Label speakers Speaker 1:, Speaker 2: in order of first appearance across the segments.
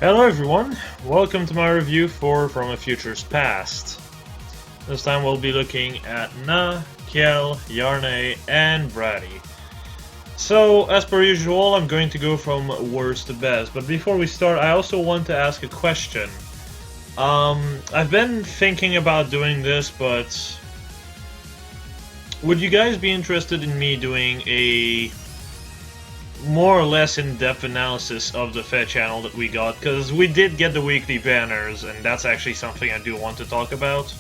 Speaker 1: Hello everyone, welcome to my review for From a Future's Past. This time we'll be looking at Na, Kjelle, Yarne, and Brady. So, as per usual, I'm going to go from worst to best, but before we start, I also want to ask a question. I've been thinking about doing this, but would you guys be interested in me doing a more or less in-depth analysis of the Fed channel that we got? Because we did get the weekly banners, and that's actually something I do want to talk about.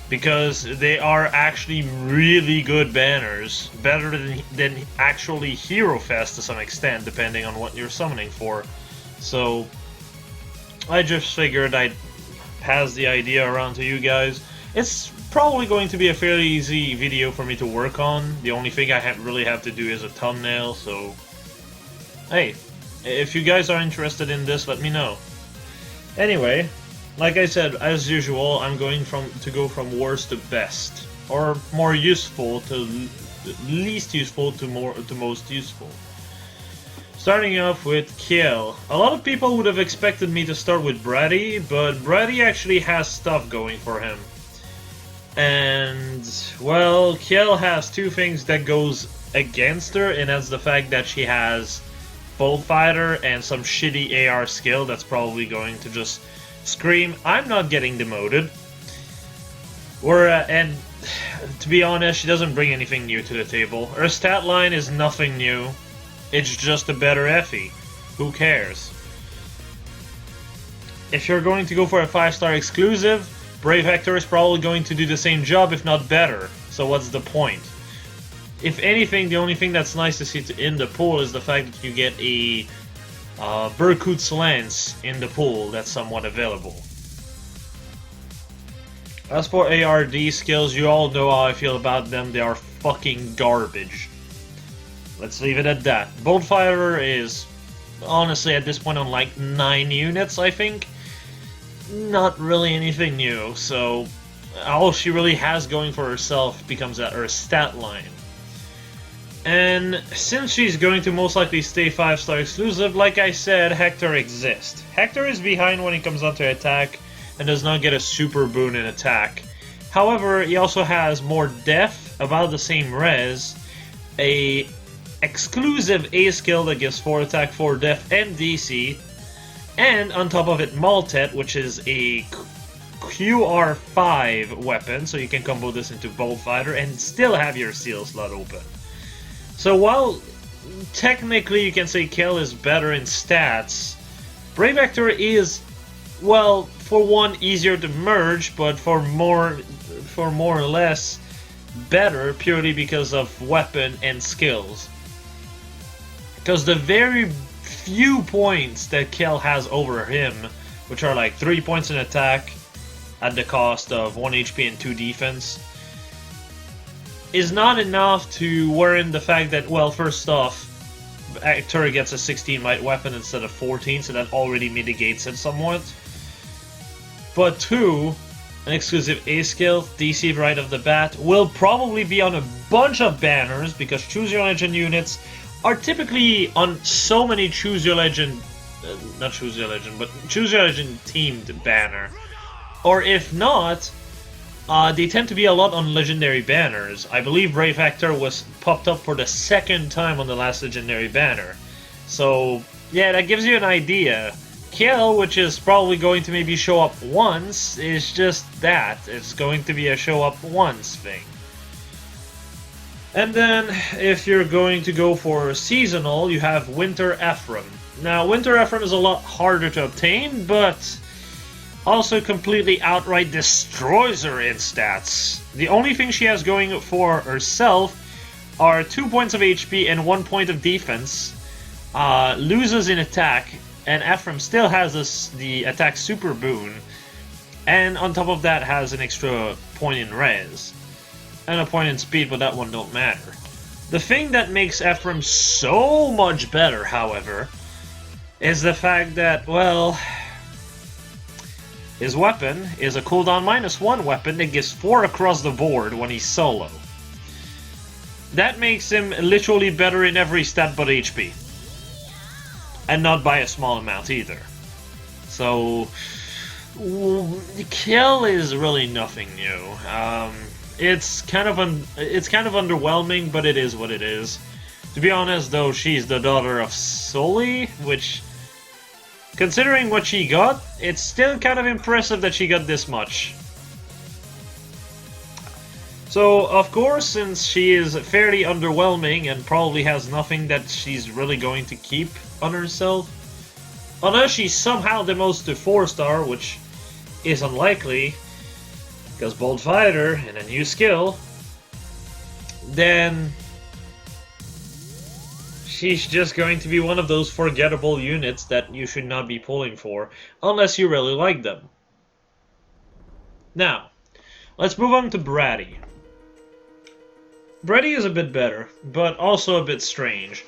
Speaker 1: Because they are actually really good banners, better than actually Hero Fest to some extent, depending on what you're summoning for. So, I just figured I'd pass the idea around to you guys. It's probably going to be a fairly easy video for me to work on. The only thing I really have to do is a thumbnail, so hey, if you guys are interested in this, let me know. Anyway, like I said, as usual, I'm going to go from worst to best, or more useful to least useful to most useful. Starting off with Kjelle. A lot of people would have expected me to start with Brady, but Brady actually has stuff going for him. And, well, Kjelle has two things that goes against her, and that's the fact that she has Bolt Fighter and some shitty AR skill that's probably going to just scream, I'm not getting demoted. And to be honest, she doesn't bring anything new to the table. Her stat line is nothing new. It's just a better Effie. Who cares? If you're going to go for a 5-star exclusive, Brave Hector is probably going to do the same job, if not better. So what's the point? If anything, the only thing that's nice to see in the pool is the fact that you get a Berkut's Lance in the pool that's somewhat available. As for ARD skills, you all know how I feel about them. They are fucking garbage. Let's leave it at that. Bolt Fighter is, honestly, at this point on like 9 units, I think. Not really anything new, so all she really has going for herself becomes her stat line. And since she's going to most likely stay 5-star exclusive, like I said, Hector exists. Hector is behind when it comes down to attack and does not get a super boon in attack. However, he also has more def, about the same res, a exclusive A skill that gives 4 attack, 4 def, and DC, and on top of it Maltet, which is a QR5 weapon, so you can combo this into Bolt Fighter and still have your seal slot open. So while technically you can say Kjelle is better in stats, Brave Hector is, well, for one, easier to merge, but for more or less better purely because of weapon and skills. Because the very few points that Kjelle has over him, which are like 3 points in attack at the cost of 1 HP and 2 defense, is not enough to warrant the fact that, well, first off, Hector gets a 16 light weapon instead of 14, so that already mitigates it somewhat. But 2, an exclusive A skill, DC right off the bat, will probably be on a bunch of banners, because Choose Your Legend units are typically on so many Choose Your Legend, not Choose Your Legend, but Choose Your Legend themed banner. Or if not, they tend to be a lot on legendary banners. I believe Brave Hector was popped up for the 2nd time on the last legendary banner. So, yeah, that gives you an idea. Kjelle, which is probably going to maybe show up once, is just that. It's going to be a show up once thing. And then, if you're going to go for seasonal, you have Winter Ephraim. Now, Winter Ephraim is a lot harder to obtain, but also completely outright destroys her in stats. The only thing she has going for herself are 2 points of HP and 1 point of defense, loses in attack, and Ephraim still has the attack super boon, and on top of that has an extra point in res. And a point in speed, but that one don't matter. The thing that makes Ephraim so much better, however, is the fact that, well, his weapon is a cooldown -1 weapon that gives 4 across the board when he's solo. That makes him literally better in every stat but HP. and not by a small amount either. So Kjelle is really nothing new. It's kind of underwhelming, but it is what it is. To be honest, though, she's the daughter of Sully, which, considering what she got, it's still kind of impressive that she got this much. So, of course, since she is fairly underwhelming and probably has nothing that she's really going to keep on herself, unless she somehow demotes to 4-star, which is unlikely, because Bold Fighter and a new skill, then she's just going to be one of those forgettable units that you should not be pulling for, unless you really like them. Now, let's move on to Brady. Brady is a bit better, but also a bit strange.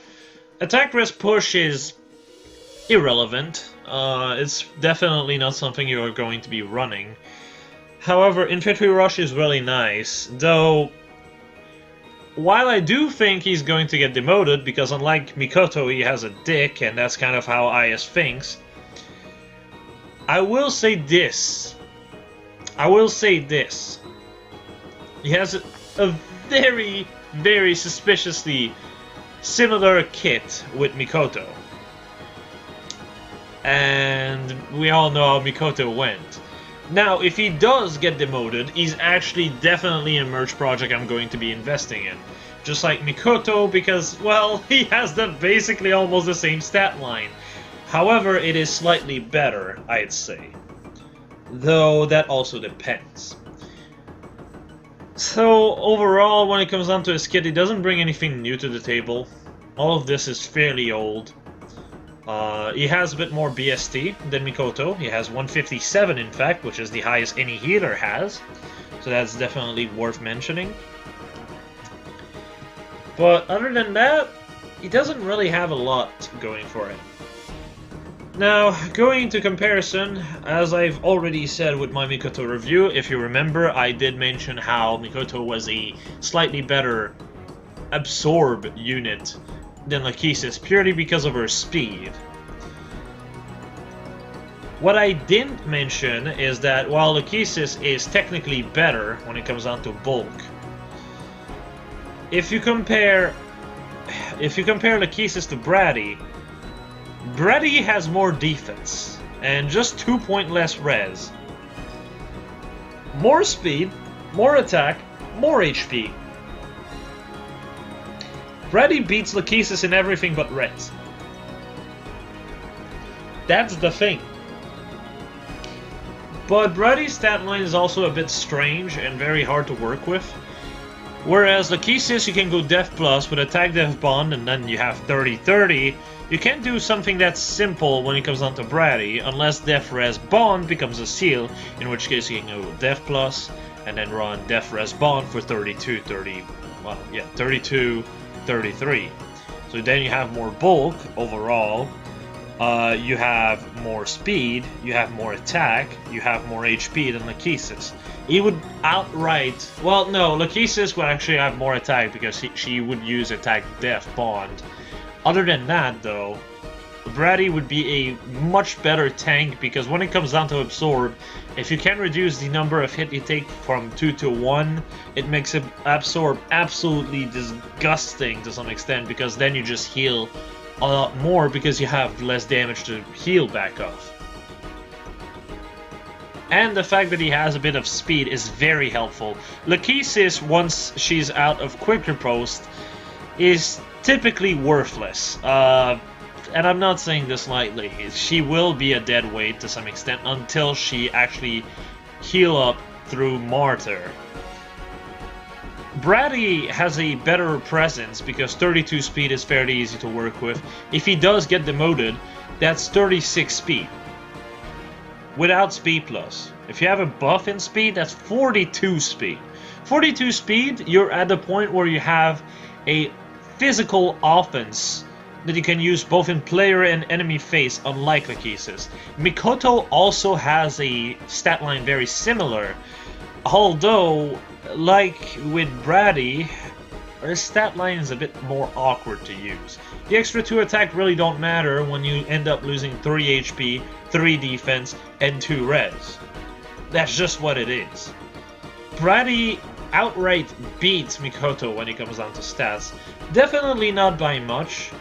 Speaker 1: Attack Rest Push is irrelevant. It's definitely not something you are going to be running. However, Infantry Rush is really nice, though while I do think he's going to get demoted, because unlike Mikoto he has a dick, and that's kind of how Ayyy thinks, I will say this. He has a very, very suspiciously similar kit with Mikoto. And we all know how Mikoto went. Now, if he does get demoted, he's actually definitely a merge project I'm going to be investing in. Just like Mikoto, because, well, he has basically almost the same stat line. However, it is slightly better, I'd say. Though, that also depends. So, overall, when it comes down to his kit, he doesn't bring anything new to the table. All of this is fairly old. He has a bit more BST than Mikoto. He has 157, in fact, which is the highest any healer has. So that's definitely worth mentioning. But other than that, he doesn't really have a lot going for him. Now, going into comparison, as I've already said with my Mikoto review, if you remember, I did mention how Mikoto was a slightly better absorb unit than Lachesis, purely because of her speed. What I didn't mention is that while Lachesis is technically better when it comes down to bulk, if you compare Lachesis to Brady, Brady has more defense, and just 2 point less res. More speed, more attack, more HP. Brady beats Lachesis in everything but res. That's the thing. But Brady's stat line is also a bit strange and very hard to work with. Whereas Lachesis, you can go Def Plus with Attack Def Bond and then you have 30-30. You can't do something that's simple when it comes down to Brady, unless Def Res Bond becomes a seal, in which case you can go Def Plus and then run Def Res Bond for 32-33. So then you have more bulk overall, you have more speed, you have more attack, you have more HP than Lachesis. He would outright... Well, no, Lachesis would actually have more attack because she would use Attack Def Bond. Other than that, though, Brady would be a much better tank because when it comes down to Absorb, if you can reduce the number of hit you take from 2 to 1, it makes it Absorb absolutely disgusting to some extent because then you just heal a lot more because you have less damage to heal back off. And the fact that he has a bit of speed is very helpful. Lachesis, once she's out of Quick Riposte, is typically worthless. And I'm not saying this lightly. She will be a dead weight to some extent until she actually heal up through Martyr. Brady has a better presence because 32 speed is fairly easy to work with. If he does get demoted, that's 36 speed. Without speed plus. If you have a buff in speed, that's 42 speed. 42 speed, you're at the point where you have a physical offense that you can use both in player and enemy face, unlike Lachesis. Mikoto also has a stat line very similar, although, like with Brady, her stat line is a bit more awkward to use. The extra 2 attack really don't matter when you end up losing 3 HP, 3 defense, and 2 res. That's just what it is. Brady outright beats Mikoto when it comes down to stats. Definitely not by much.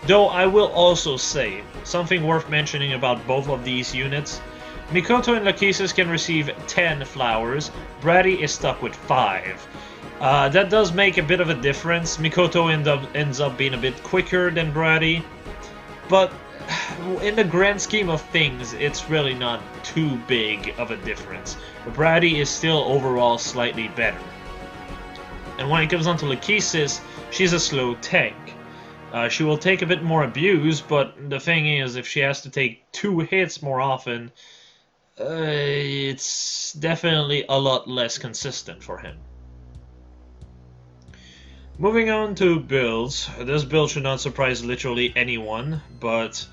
Speaker 1: Though I will also say, something worth mentioning about both of these units. Mikoto and Lachesis can receive 10 flowers, Brady is stuck with 5. That does make a bit of a difference. Mikoto ends up being a bit quicker than Brady, but in the grand scheme of things, it's really not too big of a difference. Brady is still overall slightly better. And when it comes on to Lachesis, she's a slow tank. She will take a bit more abuse, but the thing is, if she has to take 2 hits more often, it's definitely a lot less consistent for him. Moving on to builds. This build should not surprise literally anyone, but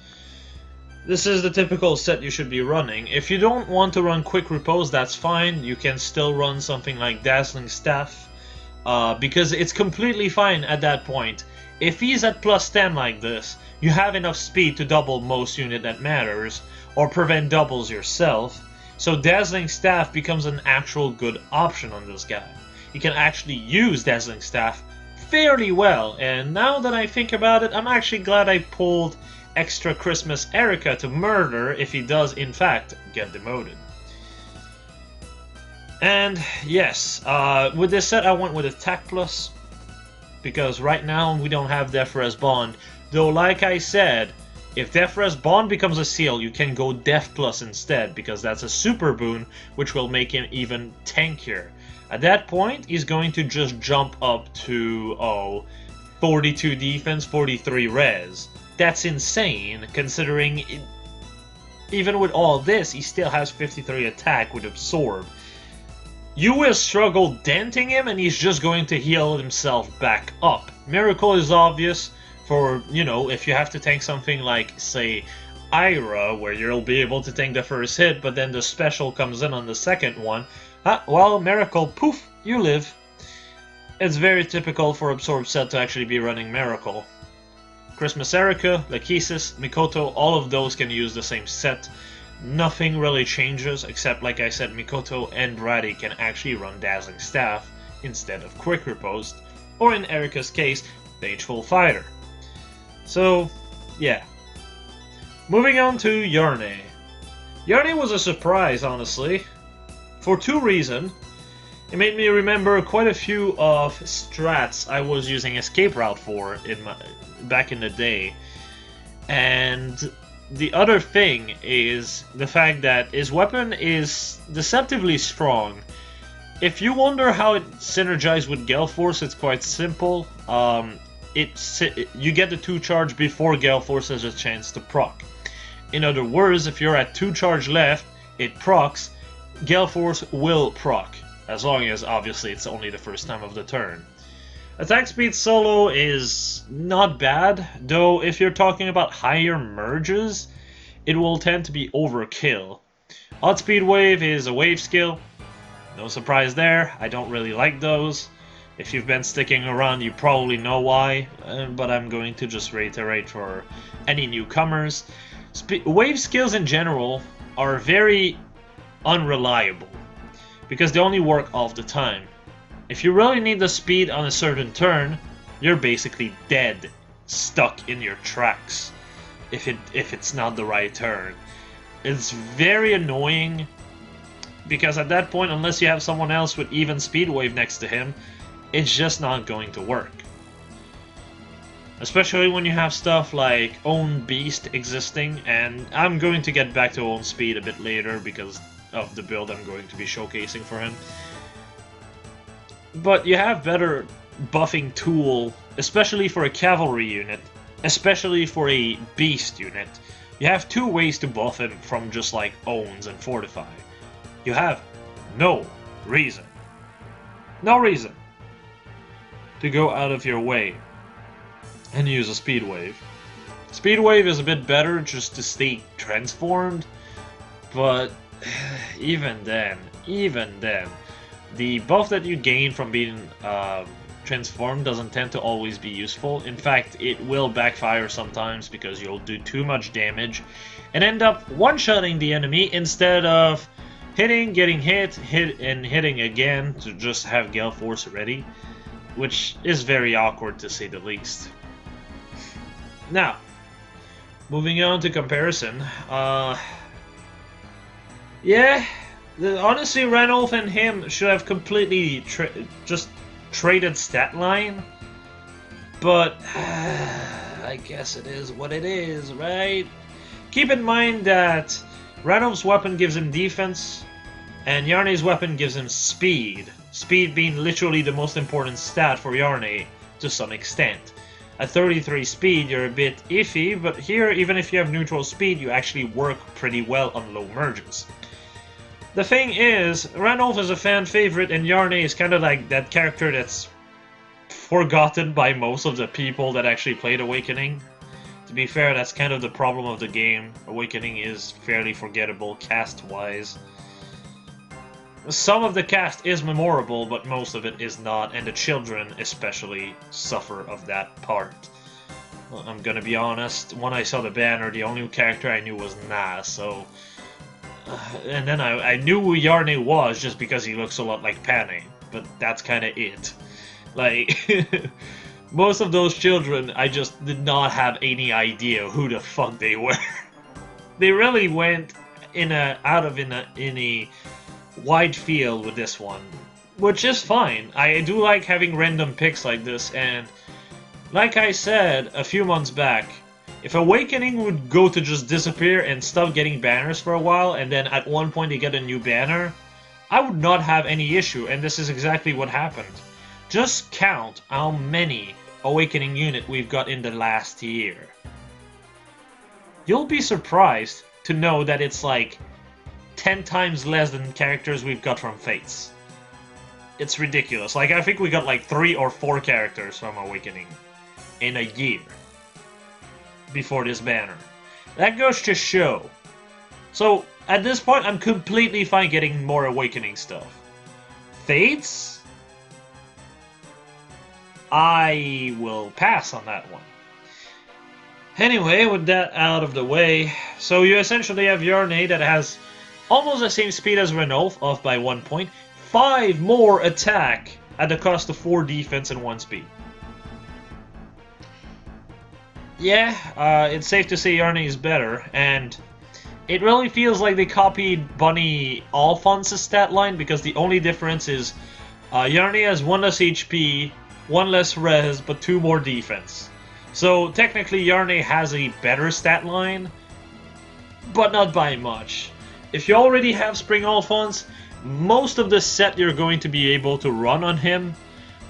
Speaker 1: this is the typical set you should be running. If you don't want to run Quick Repose, that's fine. You can still run something like Dazzling Staff, because it's completely fine at that point. If he's at plus 10 like this, you have enough speed to double most unit that matters, or prevent doubles yourself, so Dazzling Staff becomes an actual good option on this guy. You can actually use Dazzling Staff fairly well, and now that I think about it, I'm actually glad I pulled extra Christmas Erica to murder if he does in fact get demoted. And yes, with this set I went with Attack Plus, because right now we don't have Death Res Bond, though like I said, if Death Res Bond becomes a seal, you can go Death Plus instead, because that's a super boon which will make him even tankier. At that point, he's going to just jump up to 42 defense, 43 res. That's insane, considering even with all this, he still has 53 attack with Absorb. You will struggle denting him, and he's just going to heal himself back up. Miracle is obvious for, you know, if you have to tank something like, say, Ayyy, where you'll be able to tank the first hit, but then the special comes in on the second one. Well, Miracle, poof, you live. It's very typical for Absorb set to actually be running Miracle. Christmas Erica, Lachesis, Mikoto, all of those can use the same set. Nothing really changes, except like I said, Mikoto and Brady can actually run Dazzling Staff instead of Quick Repose, or in Erica's case, Vengeful Fighter. So, yeah. Moving on to Yarne. Yarne was a surprise, honestly, for 2 reasons. It made me remember quite a few of strats I was using Escape Route for back in the day. And the other thing is the fact that his weapon is deceptively strong. If you wonder how it synergizes with Gale Force, it's quite simple. You get the 2 charge before Gale Force has a chance to proc. In other words, if you're at 2 charge left, it procs, Gale Force will proc, as long as obviously it's only the first time of the turn. Attack speed solo is not bad, though if you're talking about higher merges, it will tend to be overkill. Outspeed Wave is a wave skill, no surprise there, I don't really like those. If you've been sticking around, you probably know why, but I'm going to just reiterate for any newcomers. Wave skills in general are very unreliable, because they only work all the time. If you really need the speed on a certain turn, you're basically dead, stuck in your tracks, if it's not the right turn. It's very annoying, because at that point, unless you have someone else with even speed wave next to him, it's just not going to work. Especially when you have stuff like Own Beast existing, and I'm going to get back to Own Speed a bit later because of the build I'm going to be showcasing for him. But you have better buffing tool, especially for a cavalry unit, especially for a beast unit. You have 2 ways to buff him from just like Owns and Fortify. You have no reason to go out of your way and use a Speed Wave. Speed Wave is a bit better just to stay transformed, but even then, the buff that you gain from being transform doesn't tend to always be useful. In fact, it will backfire sometimes because you'll do too much damage and end up one-shotting the enemy instead of hitting, getting hit, and hitting again to just have Gale Force ready, which is very awkward to say the least. Now, moving on to comparison, yeah, honestly, Ranulf and him should have completely just traded stat line, but I guess it is what it is, right? Keep in mind that Ranulf's weapon gives him defense, and Yarne's weapon gives him speed. Speed being literally the most important stat for Yarne to some extent. At 33 speed, you're a bit iffy, but here, even if you have neutral speed, you actually work pretty well on low merges. The thing is, Ranulf is a fan favorite, and Yarne is kind of like that character that's forgotten by most of the people that actually played Awakening. To be fair, that's kind of the problem of the game. Awakening is fairly forgettable cast-wise. Some of the cast is memorable, but most of it is not, and the children especially suffer of that part. Well, I'm gonna be honest, when I saw the banner, the only character I knew was Na, so... and then I knew who Yarne was just because he looks a lot like Pane, but that's kinda it. Like, most of those children, I just did not have any idea who the fuck they were. They really went in a wide field with this one, which is fine. I do like having random picks like this, and like I said a few months back, if Awakening would go to just disappear and stop getting banners for a while, and then at one point they get a new banner, I would not have any issue, and this is exactly what happened. Just count how many Awakening unit we've got in the last year. You'll be surprised to know that it's like 10 times less than characters we've got from Fates. It's ridiculous. Like, I think we got like 3 or 4 characters from Awakening in a year before this banner. That goes to show. So, at this point, I'm completely fine getting more Awakening stuff. Fates? I will pass on that one. Anyway, with that out of the way, so you essentially have Yarne that has almost the same speed as Ranulf, off by 1 point, 5 more attack at the cost of 4 defense and 1 speed. Yeah, it's safe to say Yarne is better, and it really feels like they copied Bunny Alphonse's stat line, because the only difference is Yarne has 1 less HP, 1 less res, but 2 more defense. So technically Yarne has a better stat line, but not by much. If you already have Spring Alphonse, most of the set you're going to be able to run on him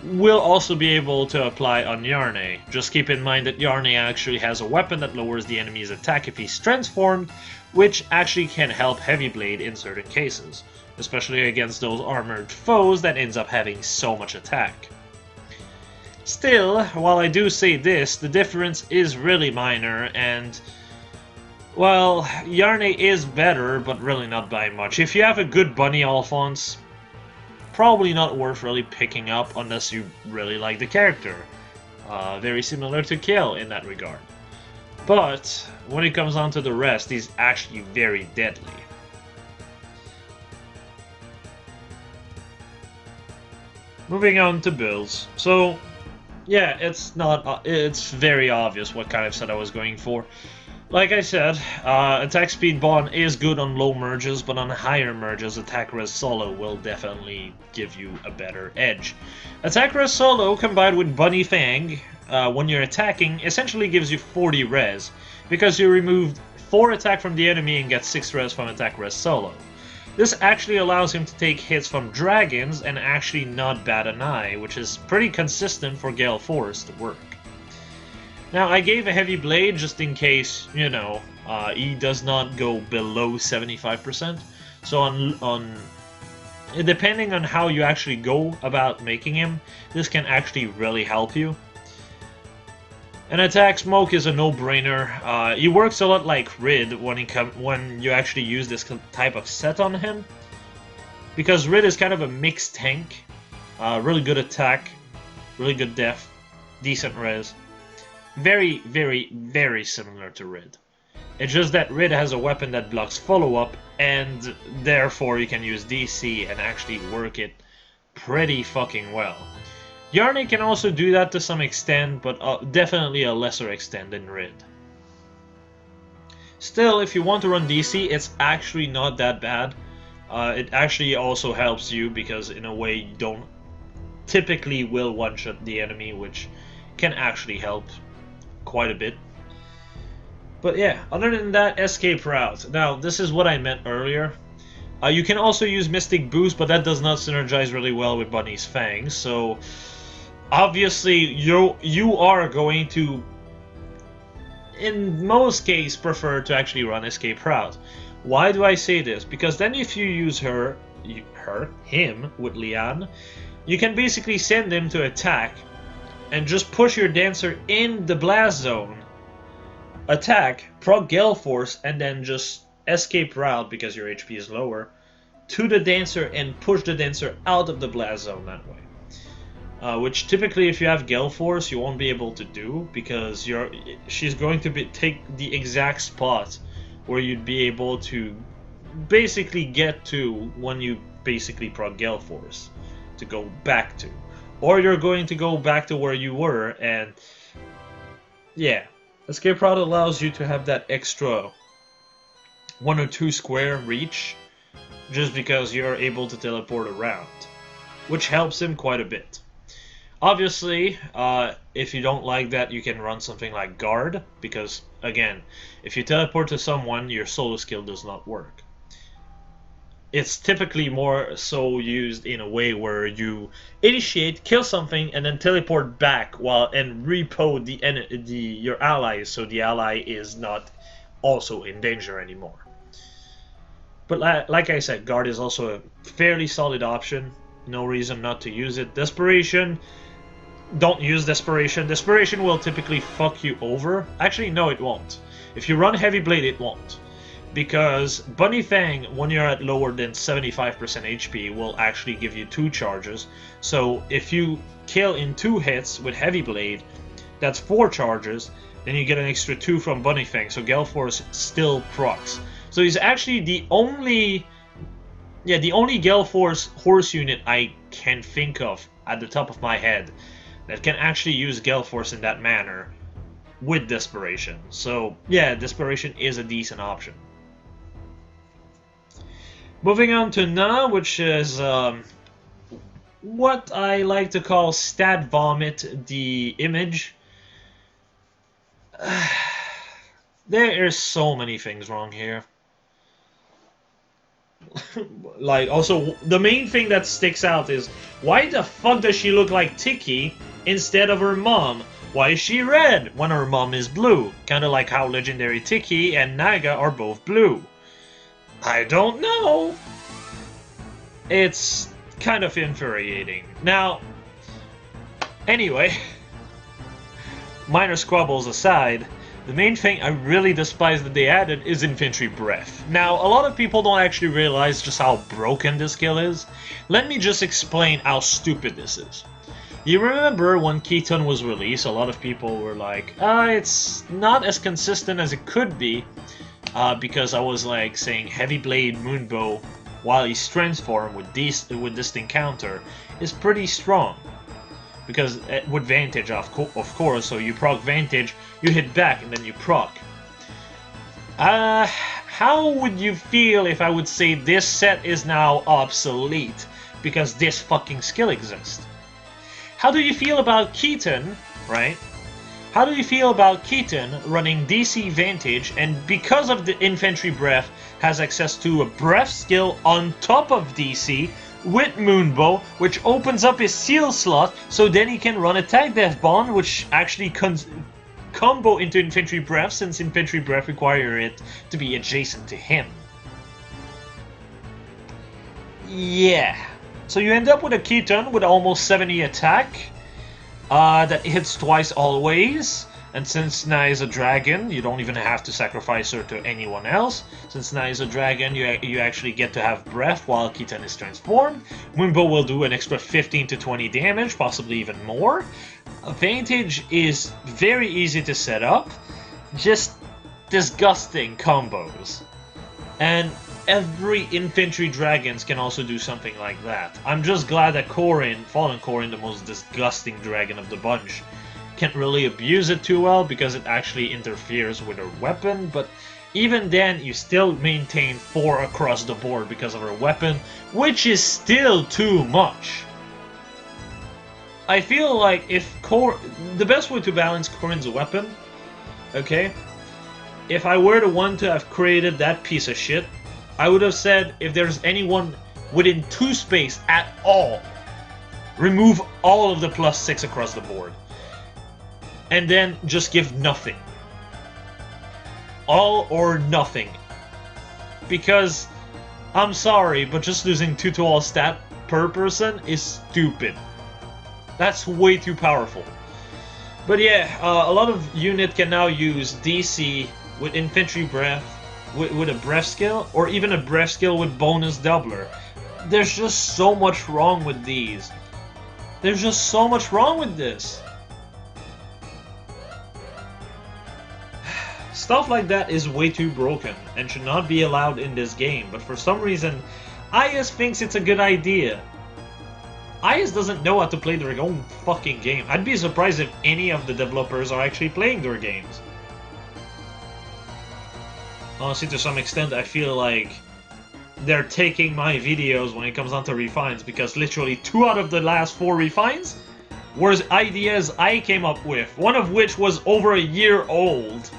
Speaker 1: will also be able to apply on Yarne. Just keep in mind that Yarne actually has a weapon that lowers the enemy's attack if he's transformed, which actually can help Heavy Blade in certain cases, especially against those armored foes that ends up having so much attack. Still, while I do say this, the difference is really minor, and well, Yarne is better, but really not by much. If you have a good Bunny Alphonse, probably not worth really picking up unless you really like the character. Very similar to Kjelle in that regard. But when it comes down to the rest, he's actually very deadly. Moving on to builds. So, yeah, it's very obvious what kind of set I was going for. Like I said, attack speed bond is good on low merges, but on higher merges, attack res solo will definitely give you a better edge. Attack res solo combined with Bunny Fang, when you're attacking, essentially gives you 40 res, because you removed 4 attack from the enemy and get 6 res from attack res solo. This actually allows him to take hits from dragons and actually not bat an eye, which is pretty consistent for Gale Force to work. Now, I gave a Heavy Blade just in case, you know, he does not go below 75%. So depending on how you actually go about making him, this can actually really help you. And Attack Smoke is a no-brainer. He works a lot like Rid when you actually use this type of set on him, because Rid is kind of a mixed tank, really good attack, really good def, decent res. Very, very, very similar to Rid. It's just that Rid has a weapon that blocks follow-up, and therefore you can use DC and actually work it pretty fucking well. Yarne can also do that to some extent, but definitely a lesser extent than Rid. Still, if you want to run DC, it's actually not that bad. It actually also helps you because in a way you don't typically will one-shot the enemy, which can actually help quite a bit. But yeah, other than that, escape route. Now, this is what I meant earlier. You can also use Mystic Boost, but that does not synergize really well with Bunny's Fangs, so obviously you are going to, in most cases, prefer to actually run escape route. Why do I say this? Because then if you use him with Lian, you can basically send him to attack and just push your dancer in the blast zone, attack, proc Gale Force, and then just escape route because your HP is lower to the dancer and push the dancer out of the blast zone that way. Which typically, if you have Gale Force, you won't be able to do because she's going to take the exact spot where you'd be able to basically get to when you basically proc Gale Force to go back to, or you're going to go back to where you were, and yeah, escape route allows you to have that extra 1 or 2 square reach just because you're able to teleport around, which helps him quite a bit. Obviously, if you don't like that, you can run something like Guard, because again, if you teleport to someone, your solo skill does not work. It's typically more so used in a way where you initiate, kill something, and then teleport back and repo your allies, so the ally is not also in danger anymore. But like I said, Guard is also a fairly solid option. No reason not to use it. Desperation, don't use Desperation. Desperation will typically fuck you over. Actually, no, it won't. If you run Heavy Blade, it won't. Because Bunny Fang, when you're at lower than 75% HP, will actually give you 2 charges. So if you kill in 2 hits with Heavy Blade, that's 4 charges. Then you get an extra 2 from Bunny Fang, so Gale Force still procs. So he's actually the only Gale Force horse unit I can think of at the top of my head that can actually use Gale Force in that manner with Desperation. So yeah, Desperation is a decent option. Moving on to Na, which is what I like to call Stat Vomit, the image. There are so many things wrong here. Like, also, the main thing that sticks out is, why the fuck does she look like Tiki instead of her mom? Why is she red when her mom is blue? Kinda like how Legendary Tiki and Naga are both blue. I don't know. It's kind of infuriating. Now, anyway, minor squabbles aside, the main thing I really despise that they added is Infantry Breath. Now, a lot of people don't actually realize just how broken this skill is. Let me just explain how stupid this is. You remember when Keaton was released, a lot of people were like, it's not as consistent as it could be, because I was like saying Heavy Blade Moonbow, while his strength form with Distinct Counter is pretty strong. Because with Vantage, of course, so you proc Vantage, you hit back, and then you proc. How would you feel if I would say this set is now obsolete because this fucking skill exists? How do you feel about Keaton, right? How do you feel about Keaton running DC Vantage, and because of the Infantry Breath, has access to a Breath skill on top of DC, with Moonbow, which opens up his seal slot, so then he can run Attack Death Bond, which actually combo into Infantry Breath, since Infantry Breath require it to be adjacent to him. Yeah. So you end up with a Keaton with almost 70 attack, that hits twice always, And since Na is a dragon, you don't even have to sacrifice her to anyone else. Since Na is a dragon, you actually get to have breath while Kitten is transformed. Moonbow will do an extra 15 to 20 damage, possibly even more. Vantage is very easy to set up. Just disgusting combos. And every infantry dragons can also do something like that. I'm just glad that Fallen Corin, the most disgusting dragon of the bunch, can't really abuse it too well because it actually interferes with her weapon, but even then you still maintain 4 across the board because of her weapon, which is still too much. I feel like if the best way to balance Corin's weapon, okay, if I were the one to have created that piece of shit, I would have said if there's anyone within 2 space at all, remove all of the +6 across the board. And then just give nothing. All or nothing. Because, I'm sorry, but just losing 2 to all stat per person is stupid. That's way too powerful. But yeah, a lot of unit can now use DC with infantry breath, with a breath skill, or even a breath skill with bonus doubler. There's just so much wrong with these. There's just so much wrong with this. Stuff like that is way too broken and should not be allowed in this game, but for some reason, Ayyy thinks it's a good idea. Ayyy doesn't know how to play their own fucking game. I'd be surprised if any of the developers are actually playing their games. Honestly, to some extent, I feel like they're taking my videos when it comes down to refines, because literally 2 out of the last 4 refines were ideas I came up with, one of which was over a year old.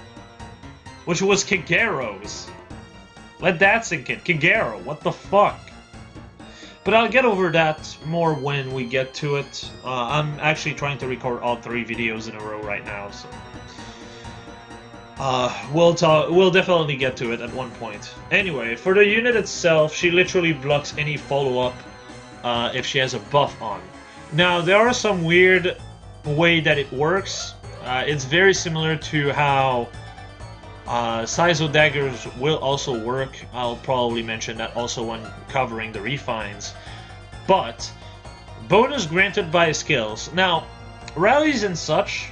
Speaker 1: Which was Kagero's. Let that sink in. Kagero, what the fuck? But I'll get over that more when we get to it. I'm actually trying to record all 3 videos in a row right now, so... we'll definitely get to it at one point. Anyway, for the unit itself, she literally blocks any follow-up if she has a buff on. Now, there are some weird way that it works. It's very similar to how... Saizo daggers will also work. I'll probably mention that also when covering the refines. But, bonus granted by skills. Now, rallies and such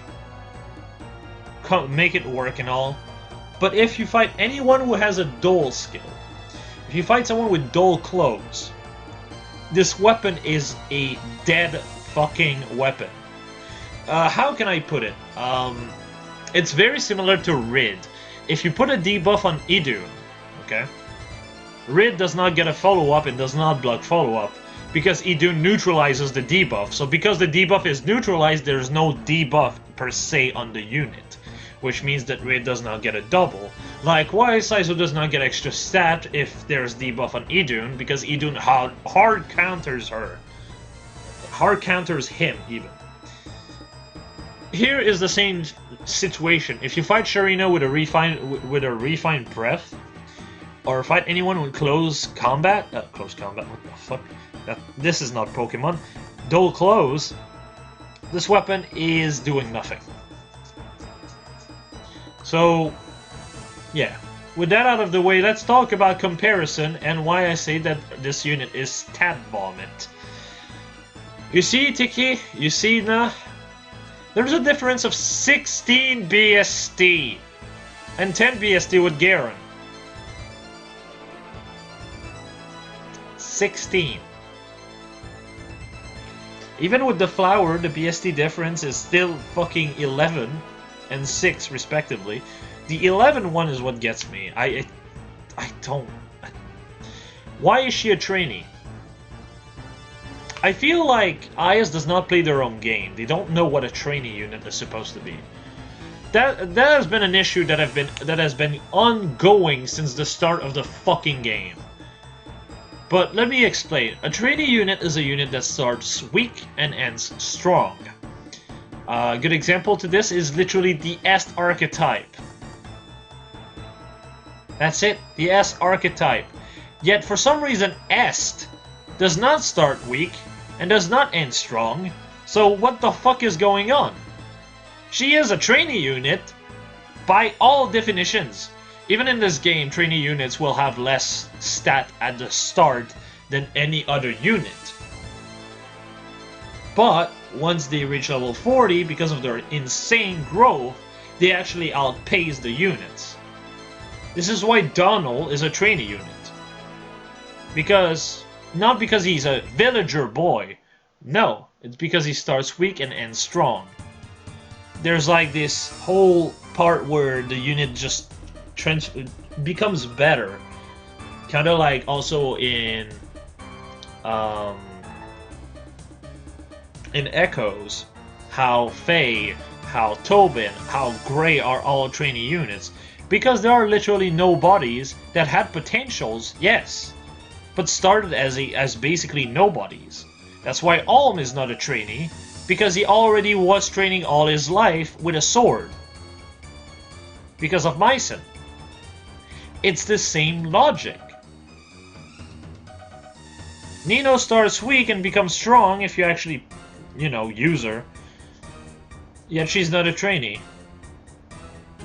Speaker 1: make it work and all, but if you fight anyone who has a dual skill, if you fight someone with dual clothes, this weapon is a dead fucking weapon. How can I put it? It's very similar to Rid. If you put a debuff on Idun, okay, Rid does not get a follow-up and does not block follow-up, because Idun neutralizes the debuff. So because the debuff is neutralized, there's no debuff per se on the unit, which means that Rid does not get a double. Likewise, Saizo does not get extra stat if there's debuff on Idun, because Idun hard counters her. Hard counters him, even. Here is the same situation. If you fight Sharina with a refined breath, or fight anyone with close combat, what the fuck? This is not Pokemon. Dual close. This weapon is doing nothing. So, yeah. With that out of the way, let's talk about comparison and why I say that this unit is stat vomit. You see, Tiki? You see, Na? There's a difference of 16 BST and 10 BST with Garen. 16. Even with the flower, the BST difference is still fucking 11 and 6 respectively. The 11 one is what gets me. I don't... Why is she a trainee? I feel like Ayyy does not play their own game. They don't know what a trainee unit is supposed to be. That has been an issue that has been ongoing since the start of the fucking game. But let me explain. A trainee unit is a unit that starts weak and ends strong. A good example to this is literally the Est archetype. That's it, the Est archetype. Yet for some reason Est does not start weak and does not end strong. So what the fuck is going on? She is a trainee unit by all definitions. Even in this game, trainee units will have less stat at the start than any other unit. But once they reach level 40, because of their insane growth, they actually outpace the units. This is why Donald is a trainee unit. Not because he's a villager boy. No, it's because he starts weak and ends strong. There's like this whole part where the unit just becomes better. Kind of like also in Echoes, how Faye, how Tobin, how Gray are all trainee units. Because there are literally nobodies that had potentials, yes, but started as basically nobodies. That's why Alm is not a trainee, because he already was training all his life with a sword. Because of Mycen. It's the same logic. Nino starts weak and becomes strong if you actually, use her. Yet she's not a trainee.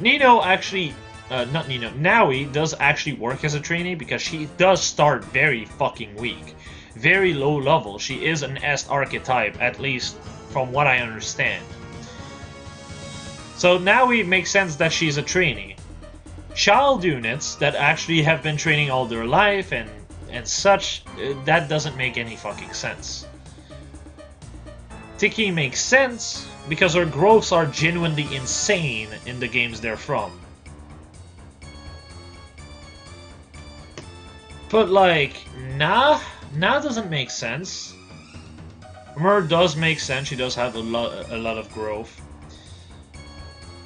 Speaker 1: Nino actually, not Nino, Naui does actually work as a trainee because she does start very fucking weak. Very low level. She is an S archetype, at least from what I understand. So now it makes sense that she's a trainee. Child units that actually have been training all their life and such, that doesn't make any fucking sense. Tiki makes sense because her growths are genuinely insane in the games they're from. But like, nah doesn't make sense. Mer does make sense, she does have a lot of growth.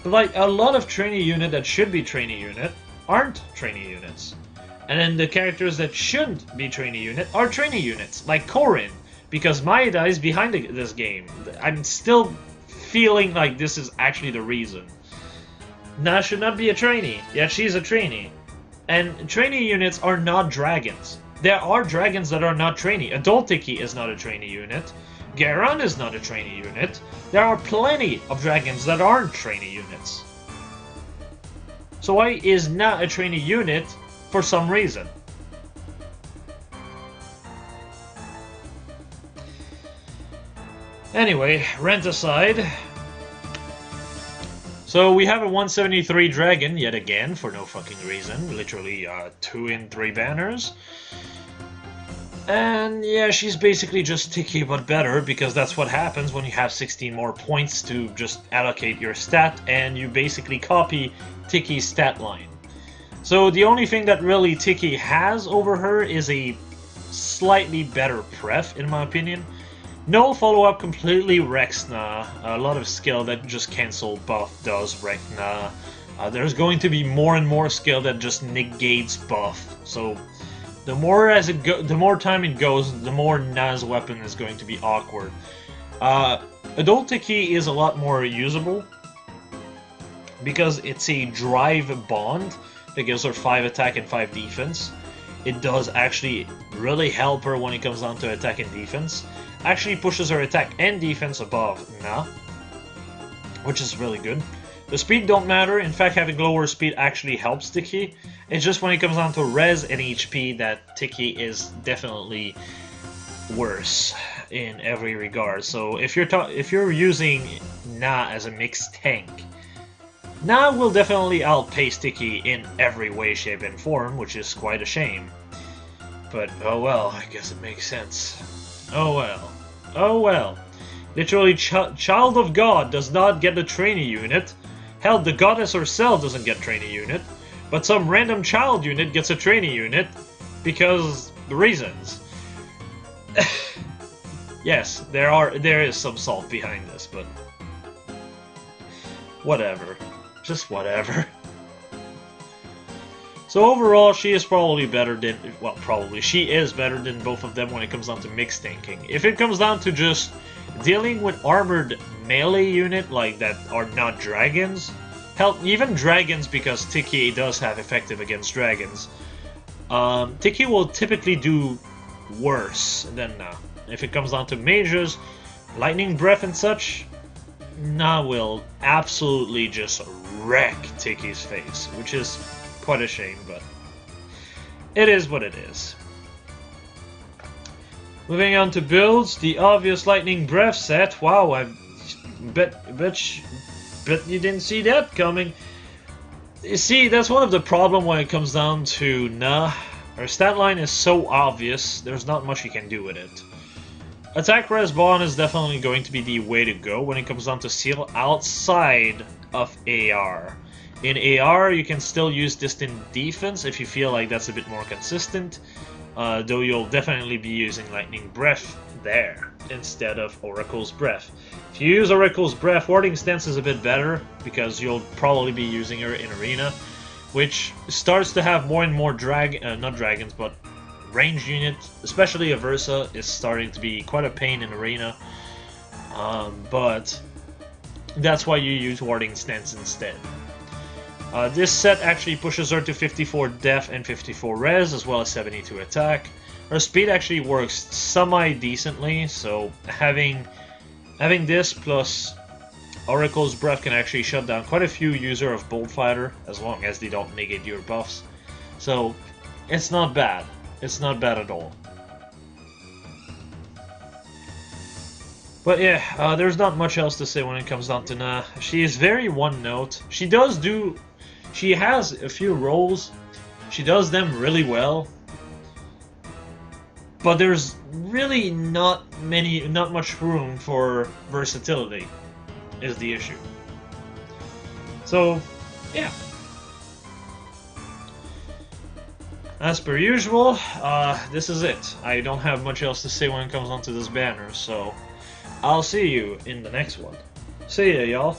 Speaker 1: But like, a lot of trainee unit that should be trainee unit aren't trainee units. And then the characters that shouldn't be trainee unit are trainee units, like Corin, because Maeda is behind this game. I'm still feeling like this is actually the reason. Na should not be a trainee, yet she's a trainee. And trainee units are not dragons. There are dragons that are not trainee. Adultiki is not a trainee unit. Garan is not a trainee unit. There are plenty of dragons that aren't trainee units. So why is Na a trainee unit for some reason? Anyway, rent aside. So we have a 173 dragon yet again for no fucking reason. Literally 2 in 3 banners. And yeah, she's basically just Tiki but better, because that's what happens when you have 16 more points to just allocate your stat, and you basically copy Tiki's stat line. So the only thing that really Tiki has over her is a slightly better pref, in my opinion. No follow-up completely wrecks Na. A lot of skill that just cancel buff does wreck Na. There's going to be more and more skill that just negates buff. So the more time it goes, the more Na's weapon is going to be awkward. Adult Tiki is a lot more usable because it's a drive bond that gives her 5 attack and 5 defense. It does actually really help her when it comes down to attack and defense. Actually pushes her attack and defense above Na, which is really good. The speed don't matter. In fact, having lower speed actually helps Tiki. It's just when it comes down to res and HP that Tiki is definitely worse in every regard. So if you're using Na as a mixed tank, Na will definitely outpace Tiki in every way, shape, and form, which is quite a shame. But oh well, I guess it makes sense. Oh well. Oh well. Literally, Child of God does not get a trainee unit. Hell, the goddess herself doesn't get trainee unit. But some random child unit gets a trainee unit because the reasons. Yes, there is some salt behind this, but whatever. Just whatever. So overall, she is probably better than, well, she is better than both of them when it comes down to mixed tanking. If it comes down to just dealing with armored melee unit like that are not dragons, hell, even dragons, because Tiki does have effective against dragons, Tiki will typically do worse than Na. If it comes down to mages, lightning breath and such, Na will absolutely just wreck Tiki's face, which is quite a shame, but it is what it is. Moving on to builds, the obvious lightning breath set. Wow, I bet you didn't see that coming. You see, that's one of the problem when it comes down to Na. Her stat line is so obvious, there's not much you can do with it. Attack res bond is definitely going to be the way to go when it comes down to seal outside of AR. In AR, you can still use distant defense if you feel like that's a bit more consistent, though you'll definitely be using Lightning Breath there instead of Oracle's Breath. If you use Oracle's Breath, Warding Stance is a bit better because you'll probably be using her in Arena, which starts to have more and more not dragons, but ranged units, especially Aversa, is starting to be quite a pain in Arena, but that's why you use Warding Stance instead. This set actually pushes her to 54 def and 54 res, as well as 72 attack. Her speed actually works semi-decently, so having this plus Oracle's Breath can actually shut down quite a few users of Bolt Fighter, as long as they don't negate your buffs. So, it's not bad. It's not bad at all. But yeah, there's not much else to say when it comes down to Na. She is very one-note. She has a few roles. She does them really well. But there's really not much room for versatility, is the issue. So, yeah. As per usual, this is it. I don't have much else to say when it comes onto this banner, so I'll see you in the next one. See ya, y'all.